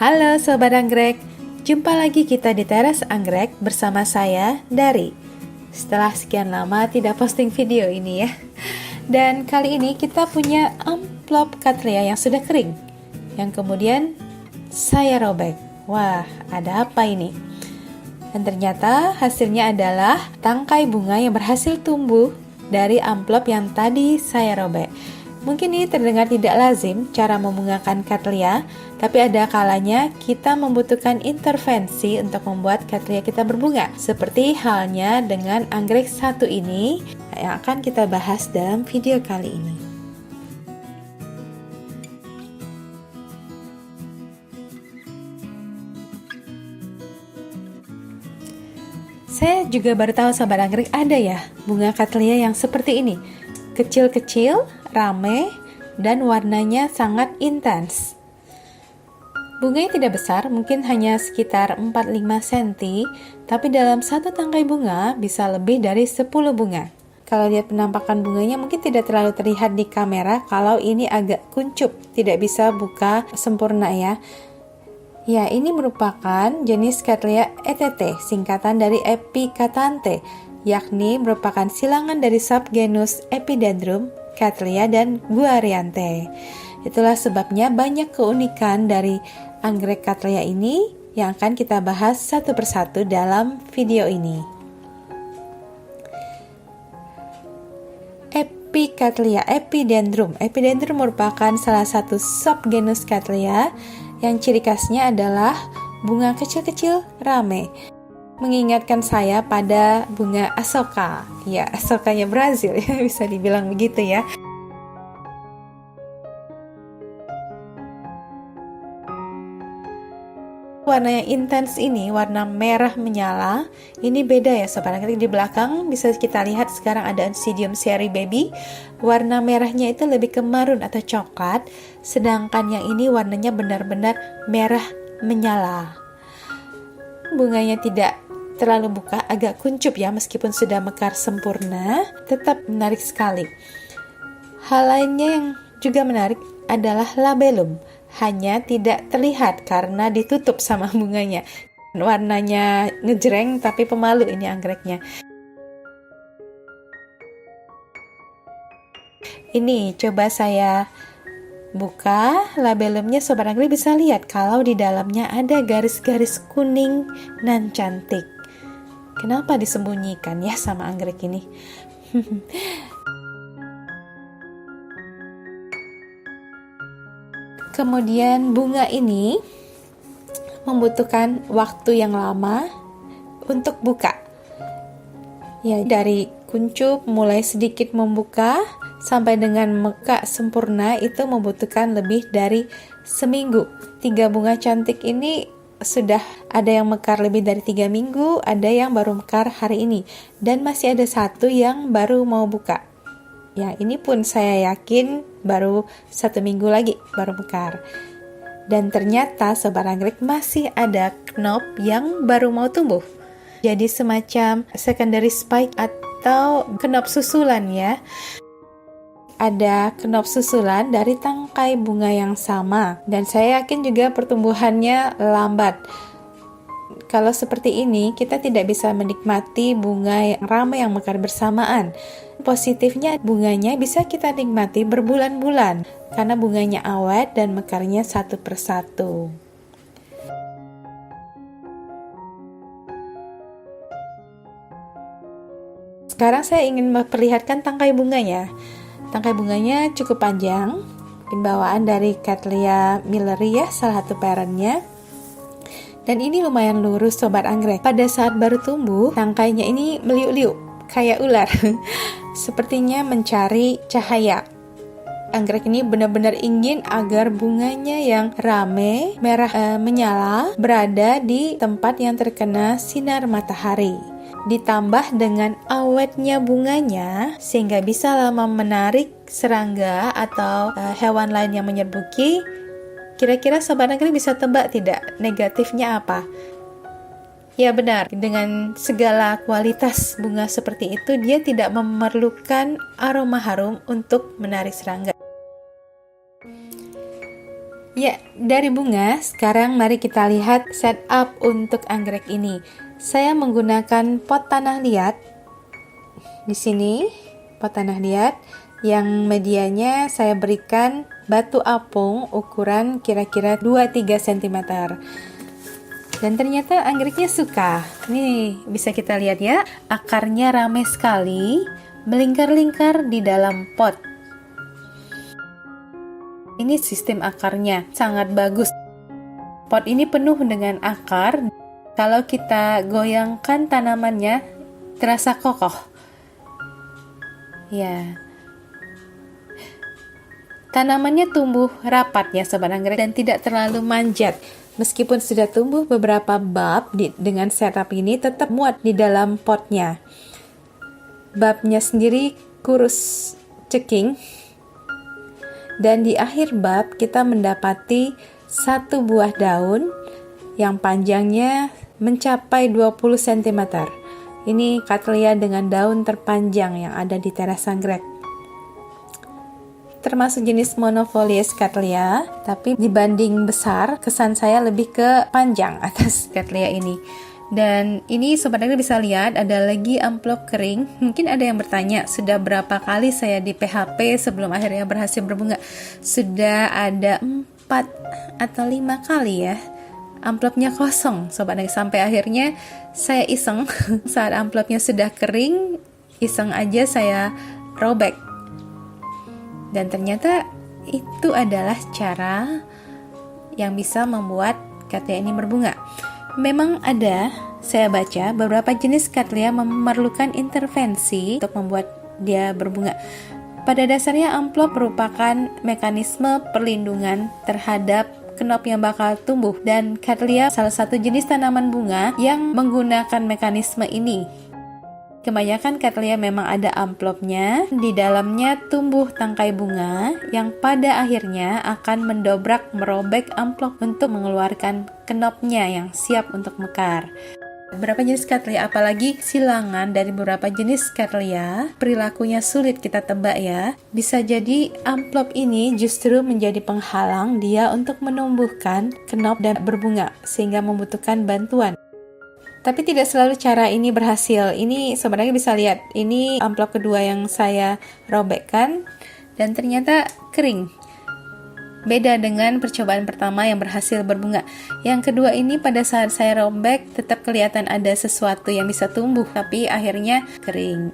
Halo Sobat Anggrek, jumpa lagi kita di Teras Anggrek bersama saya, Dari. Setelah sekian lama tidak posting video ini ya. Dan kali ini kita punya amplop Cattleya yang sudah kering, yang kemudian saya robek. Wah, ada apa ini? Dan ternyata hasilnya adalah tangkai bunga yang berhasil tumbuh dari amplop yang tadi saya robek. Mungkin ini terdengar tidak lazim cara membungakan Cattleya, tapi ada kalanya kita membutuhkan intervensi untuk membuat Cattleya kita berbunga. Seperti halnya dengan anggrek satu ini yang akan kita bahas dalam video kali ini. Saya juga baru tahu Sobat Anggrek ada ya bunga Cattleya yang seperti ini. Kecil-kecil, rame, dan warnanya sangat intens. Bunganya tidak besar, mungkin hanya sekitar 4-5 cm, tapi dalam satu tangkai bunga bisa lebih dari 10 bunga. Kalau lihat penampakan bunganya mungkin tidak terlalu terlihat di kamera kalau ini agak kuncup, tidak bisa buka sempurna ya. Ya, ini merupakan jenis Cattleya ETT, singkatan dari Epicatanthe, yakni merupakan silangan dari subgenus Epidendrum, Cattleya, dan Guarianthe. Itulah sebabnya banyak keunikan dari anggrek Cattleya ini yang akan kita bahas satu persatu dalam video ini. Cattleya Epidendrum. Epidendrum merupakan salah satu subgenus Cattleya yang ciri khasnya adalah bunga kecil-kecil rame. Mengingatkan saya pada bunga Asoka. Ya, Asokanya Brazil ya, bisa dibilang begitu ya. Warna yang intens ini, warna merah menyala. Ini beda ya Sobat Anggrek. Di belakang bisa kita lihat sekarang ada Oncidium Cherry Baby. Warna merahnya itu lebih ke marun atau coklat, sedangkan yang ini warnanya benar-benar merah menyala. Bunganya tidak terlalu buka, agak kuncup ya, meskipun sudah mekar sempurna, tetap menarik sekali. Hal lainnya yang juga menarik adalah labellum, hanya tidak terlihat karena ditutup sama bunganya. Warnanya ngejreng tapi pemalu ini anggreknya. Ini coba saya buka labellumnya, Sobat Anggrek bisa lihat kalau di dalamnya ada garis-garis kuning nan cantik. Kenapa disembunyikan ya sama anggrek ini? Kemudian bunga ini membutuhkan waktu yang lama untuk buka. Ya, dari kuncup mulai sedikit membuka sampai dengan mekar sempurna itu membutuhkan lebih dari seminggu. 3 bunga cantik ini sudah ada yang mekar lebih dari 3 minggu, ada yang baru mekar hari ini, dan masih ada satu yang baru mau buka. Ya, ini pun saya yakin baru 1 minggu lagi baru mekar. Dan ternyata Sobat Anggrek masih ada knop yang baru mau tumbuh. Jadi semacam secondary spike atau knop susulan ya. Ada knop susulan dari tangkai bunga yang sama, dan saya yakin juga pertumbuhannya lambat. Kalau seperti ini, kita tidak bisa menikmati bunga yang ramai yang mekar bersamaan. Positifnya, bunganya bisa kita nikmati berbulan-bulan, karena bunganya awet dan mekarnya satu persatu. Sekarang saya ingin memperlihatkan tangkai bunganya. Tangkai bunganya cukup panjang, bawaan dari Cattleya milleri ya, salah satu parentnya. Dan ini lumayan lurus Sobat Anggrek. Pada saat baru tumbuh, tangkainya ini meliuk-liuk, kayak ular. Sepertinya mencari cahaya. Anggrek ini benar-benar ingin agar bunganya yang rame, merah menyala, berada di tempat yang terkena sinar matahari. Ditambah dengan awetnya bunganya sehingga bisa lama menarik serangga atau hewan lain yang menyerbuki. Kira-kira Sobat Anggrek bisa tebak tidak negatifnya apa? Ya benar, dengan segala kualitas bunga seperti itu, dia tidak memerlukan aroma harum untuk menarik serangga. Ya, dari bunga, sekarang mari kita lihat setup untuk anggrek ini. Saya menggunakan pot tanah liat. Di sini, pot tanah liat yang medianya saya berikan batu apung ukuran kira-kira 2-3 cm. Dan ternyata anggreknya suka. Nih, bisa kita lihat ya, akarnya ramai sekali, melingkar-lingkar di dalam pot. Ini sistem akarnya sangat bagus. Pot ini penuh dengan akar. Kalau kita goyangkan tanamannya, terasa kokoh. Ya. Tanamannya tumbuh rapat ya sobat anggrek dan tidak terlalu manjat. Meskipun sudah tumbuh beberapa bab dengan setup ini, tetap muat di dalam potnya. Babnya sendiri kurus ceking. Dan di akhir bab kita mendapati satu buah daun yang panjangnya mencapai 20 cm. Ini Cattleya dengan daun terpanjang yang ada di teras anggrek. Termasuk jenis monofolies Cattleya, tapi dibanding besar, kesan saya lebih ke panjang atas Cattleya ini. Dan ini sobat anggrek bisa lihat ada lagi amplop kering. Mungkin ada yang bertanya, sudah berapa kali saya di PHP sebelum akhirnya berhasil berbunga? Sudah ada 4 atau 5 kali ya. Amplopnya kosong sobat anggrek, sampai akhirnya saya iseng saat amplopnya sudah kering, iseng aja saya robek. Dan ternyata itu adalah cara yang bisa membuat Cattleya ini berbunga. Memang ada, saya baca, beberapa jenis Cattleya memerlukan intervensi untuk membuat dia berbunga. Pada dasarnya amplop merupakan mekanisme perlindungan terhadap knop yang bakal tumbuh, dan Cattleya salah satu jenis tanaman bunga yang menggunakan mekanisme ini. Kebanyakan Cattleya memang ada amplopnya, di dalamnya tumbuh tangkai bunga yang pada akhirnya akan mendobrak merobek amplop untuk mengeluarkan knopnya yang siap untuk mekar. Beberapa jenis Cattleya, apalagi silangan dari beberapa jenis Cattleya, perilakunya sulit kita tebak ya. Bisa jadi amplop ini justru menjadi penghalang dia untuk menumbuhkan knop dan berbunga, sehingga membutuhkan bantuan. Tapi tidak selalu cara ini berhasil. Ini sebenarnya bisa lihat, ini amplop kedua yang saya robekkan dan ternyata kering. Beda dengan percobaan pertama yang berhasil berbunga. Yang kedua ini pada saat saya robek tetap kelihatan ada sesuatu yang bisa tumbuh, tapi akhirnya kering.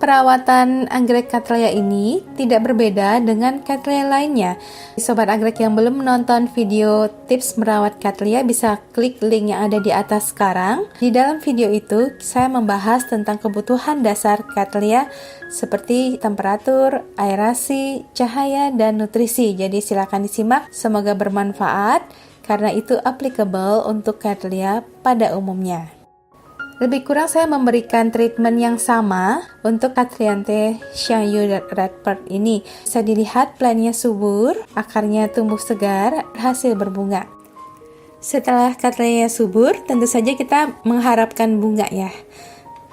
Perawatan anggrek Cattleya ini tidak berbeda dengan Cattleya lainnya. Sobat anggrek yang belum menonton video tips merawat Cattleya bisa klik link yang ada di atas sekarang. Di dalam video itu saya membahas tentang kebutuhan dasar Cattleya seperti temperatur, aerasi, cahaya, dan nutrisi. Jadi silakan disimak, semoga bermanfaat karena itu applicable untuk Cattleya pada umumnya. Lebih kurang saya memberikan treatment yang sama untuk Cattleyanthe Xiangyu Redbird ini. Bisa dilihat plannya subur, akarnya tumbuh segar, hasil berbunga. Setelah Cattleya subur, tentu saja kita mengharapkan bunga ya.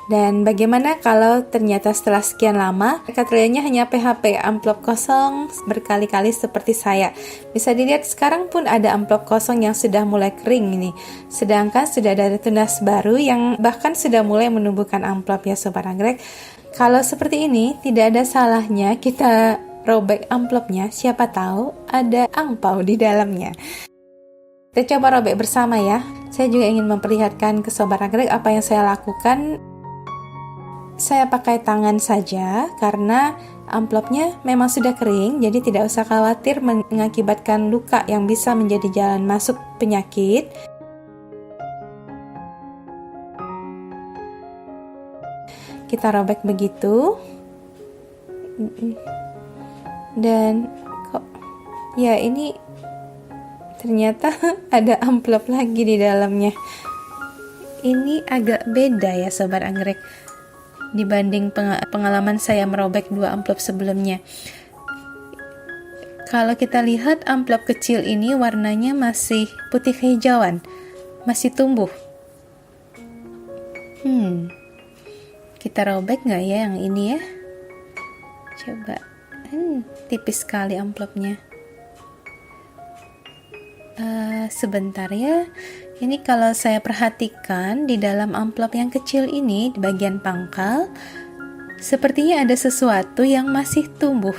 Dan bagaimana kalau ternyata setelah sekian lama Cattleyanya hanya PHP, amplop kosong berkali-kali seperti saya. Bisa dilihat sekarang pun ada amplop kosong yang sudah mulai kering ini. Sedangkan sudah ada tunas baru yang bahkan sudah mulai menumbuhkan amplop ya sobat anggrek. Kalau seperti ini tidak ada salahnya kita robek amplopnya, siapa tahu ada angpau di dalamnya. Kita coba robek bersama ya. Saya juga ingin memperlihatkan ke sobat anggrek apa yang saya lakukan. Saya pakai tangan saja karena amplopnya memang sudah kering, jadi tidak usah khawatir mengakibatkan luka yang bisa menjadi jalan masuk penyakit. Kita robek begitu. Dan kok ya ini ternyata ada amplop lagi di dalamnya. Ini agak beda ya sobat anggrek dibanding pengalaman saya merobek 2 amplop sebelumnya. Kalau kita lihat amplop kecil ini warnanya masih putih kehijauan, masih tumbuh. Kita robek nggak ya yang ini ya? Coba Tipis sekali amplopnya. Sebentar ya. Ini kalau saya perhatikan di dalam amplop yang kecil ini, di bagian pangkal, sepertinya ada sesuatu yang masih tumbuh.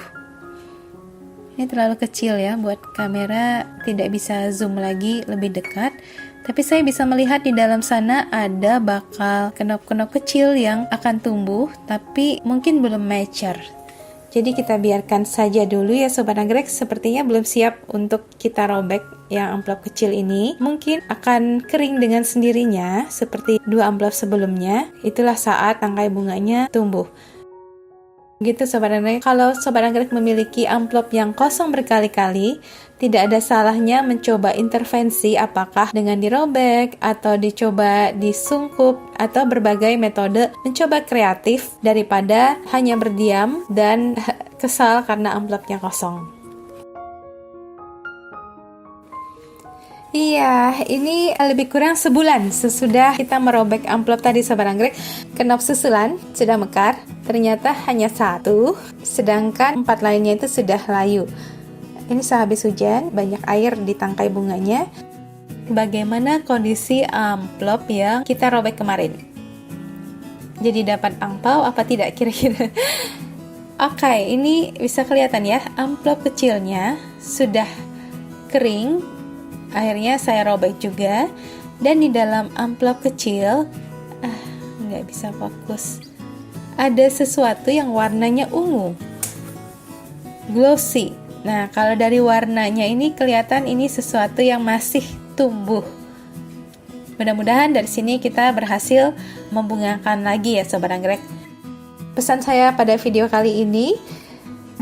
Ini terlalu kecil ya, buat kamera tidak bisa zoom lagi lebih dekat. Tapi saya bisa melihat di dalam sana ada bakal kenop-kenop kecil yang akan tumbuh, tapi mungkin belum mature. Jadi kita biarkan saja dulu ya Sobat Anggrek, sepertinya belum siap untuk kita robek yang amplop kecil ini. Mungkin akan kering dengan sendirinya seperti 2 amplop sebelumnya. Itulah saat tangkai bunganya tumbuh. Gitu Sobat Anggrek, kalau Sobat Anggrek memiliki amplop yang kosong berkali-kali, tidak ada salahnya mencoba intervensi, apakah dengan dirobek atau dicoba disungkup atau berbagai metode mencoba kreatif daripada hanya berdiam dan kesal karena amplopnya kosong. Iya, ini lebih kurang sebulan sesudah kita merobek amplop tadi Sobat Anggrek. Kenop susulan sudah mekar, ternyata hanya 1, sedangkan 4 lainnya itu sudah layu. Ini sehabis hujan, banyak air di tangkai bunganya. Bagaimana kondisi amplop yang kita robek kemarin? Jadi dapat angpau apa tidak kira-kira? Oke, ini bisa kelihatan ya, amplop kecilnya sudah kering. Akhirnya saya robek juga, dan di dalam amplop kecil nggak bisa fokus, ada sesuatu yang warnanya ungu, glossy. Nah, kalau dari warnanya ini kelihatan ini sesuatu yang masih tumbuh. Mudah-mudahan dari sini kita berhasil membungakan lagi ya Sobat Anggrek. Pesan saya pada video kali ini,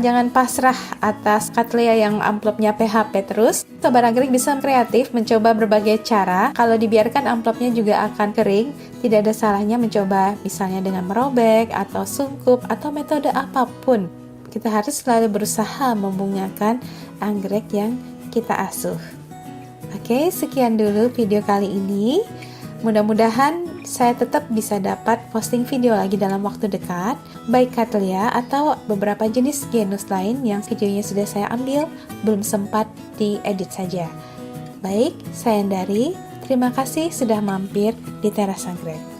jangan pasrah atas Cattleya yang amplopnya PHP terus. Sobat Anggrek bisa kreatif mencoba berbagai cara. Kalau dibiarkan amplopnya juga akan kering. Tidak ada salahnya mencoba misalnya dengan merobek atau sungkup atau metode apapun. Kita harus selalu berusaha membungakan anggrek yang kita asuh. Oke, sekian dulu video kali ini. Mudah-mudahan saya tetap bisa dapat posting video lagi dalam waktu dekat, baik Cattleya atau beberapa jenis genus lain yang videonya sudah saya ambil, belum sempat diedit saja. Baik, saya Andari, terima kasih sudah mampir di Teras Anggrek.